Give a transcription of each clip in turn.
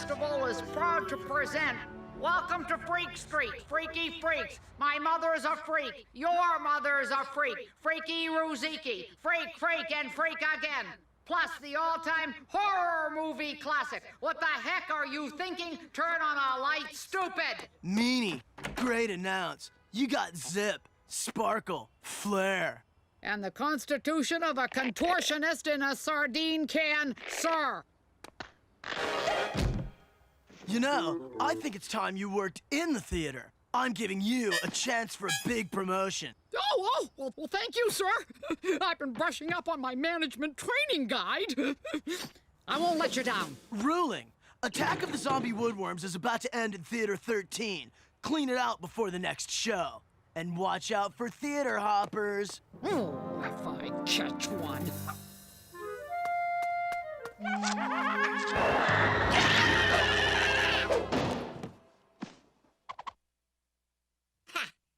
Festival is proud to present Welcome to Freak Street, Freaky Freaks. My mother's a freak. Your mother's a freak. Freaky Ruziki. Freak, and freak again. Plus the all-time horror movie classic. What the heck are you thinking? Turn on a light, stupid! Meanie, great announce. You got zip, sparkle, flair. And the constitution of a contortionist in a sardine can, sir. You know, I think it's time you worked in the theater. I'm giving you a chance for a big promotion. Well, thank you, sir. I've been brushing up on my management training guide. I won't let you down. Ruling. Attack of the Zombie Woodworms is about to end in Theater 13. Clean it out before the next show. And watch out for theater hoppers. Oh, if I catch one.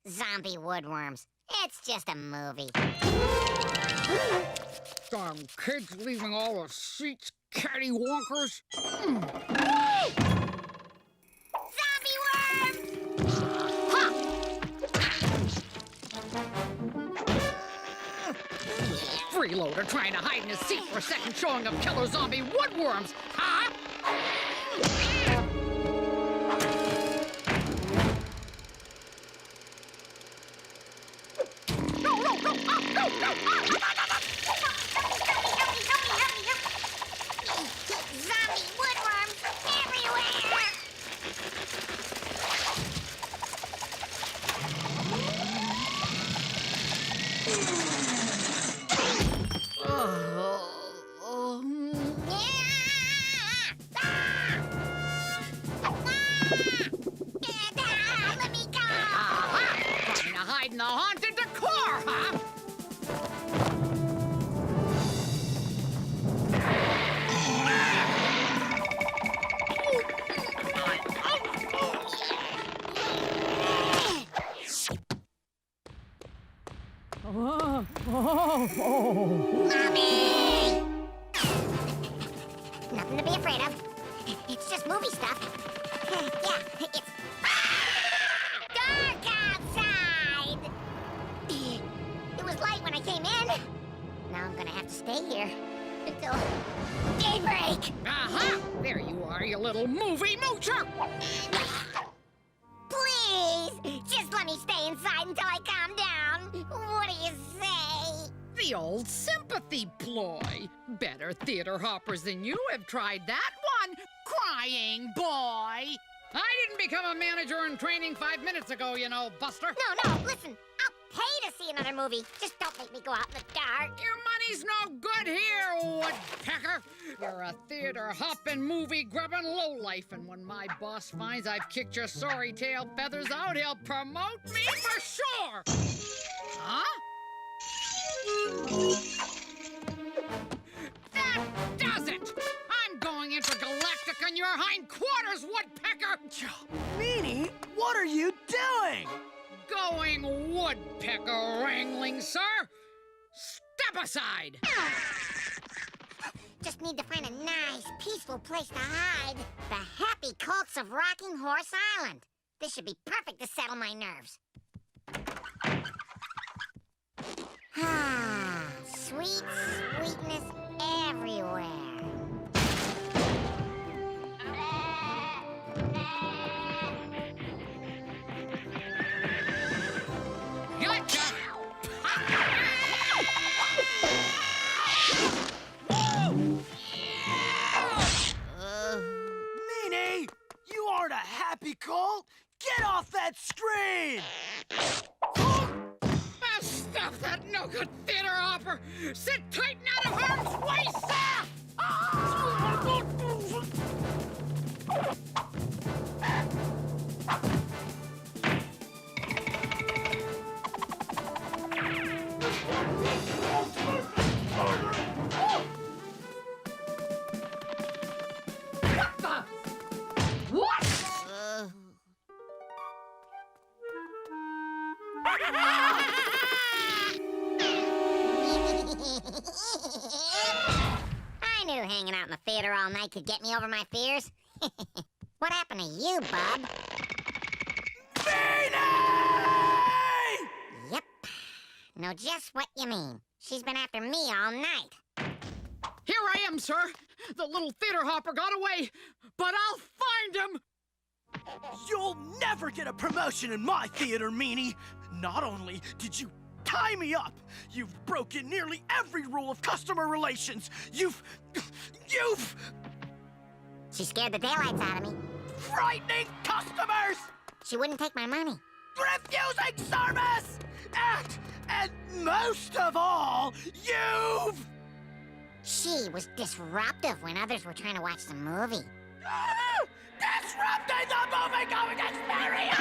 Zombie woodworms. It's just a movie. Darn kids leaving all the seats cattywankers. Zombie worms! Ha! Freeloader trying to hide in his seat for a second showing of killer zombie woodworms. Huh? Zombie woodworms everywhere! Let me go! Aha! Trying to hide in the haunted decor, huh? Mommy! Nothing to be afraid of. It's just movie stuff. Yeah, it's dark outside. It was light when I came in. Now I'm gonna have to stay here until daybreak. Aha! There you are, you little movie moocher! Please, just let me stay inside until I calm down. What do you say? The old sympathy ploy. Better theater hoppers than you have tried that one, crying boy. I didn't become a manager in training 5 minutes ago, you know, Buster. No, listen. I'll pay to see another movie. Just don't make me go out in the dark. Your money's no good here, woodpecker. You're a theater hopping, movie grubbing lowlife, and when my boss finds I've kicked your sorry tail feathers out, he'll promote me for sure. Huh? That does it! I'm going intergalactic on your hindquarters, woodpecker! Meanie, what are you doing? Going woodpecker wrangling, sir! Step aside! Just need to find a nice, peaceful place to hide. The happy cults of Rocking Horse Island. This should be perfect to settle my nerves. Ah, sweet sweetness everywhere. Gotcha! Meanie, you aren't a happy cult. Get off that screen! Stop that no-good theater hopper! Sit tight and out of harm's way, sir! What the? What? I knew hanging out in the theater all night could get me over my fears. What happened to you, bub? Beanie! Yep. Know just what you mean. She's been after me all night. Here I am, sir. The little theater hopper got away, but I'll find him. You'll never get a promotion in my theater, meanie. Not only did you tie me up, you've broken nearly every rule of customer relations. You've... She scared the daylights out of me. frightening customers! She wouldn't take my money. Refusing service! And most of all, you've... She was disruptive when others were trying to watch the movie. Disrupting the movie-going experience!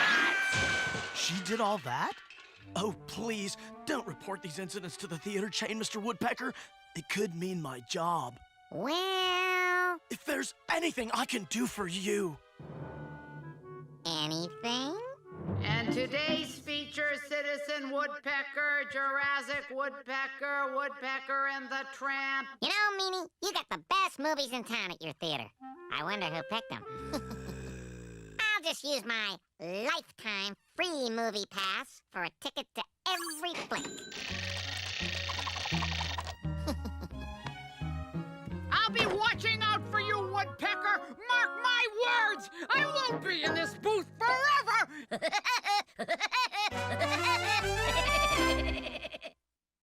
She did all that? Oh, please, don't report these incidents to the theater chain, Mr. Woodpecker. It could mean my job. Well... If there's anything I can do for you... Anything? And today's feature, Citizen Woodpecker, Jurassic Woodpecker, Woodpecker and the Tramp. You know, Meanie, you got the best movies in town at your theater. I wonder who picked them. I'll just use my lifetime free movie pass for a ticket to every flick. I'll be watching out for you, Woodpecker. Mark my words. I won't be in this booth forever.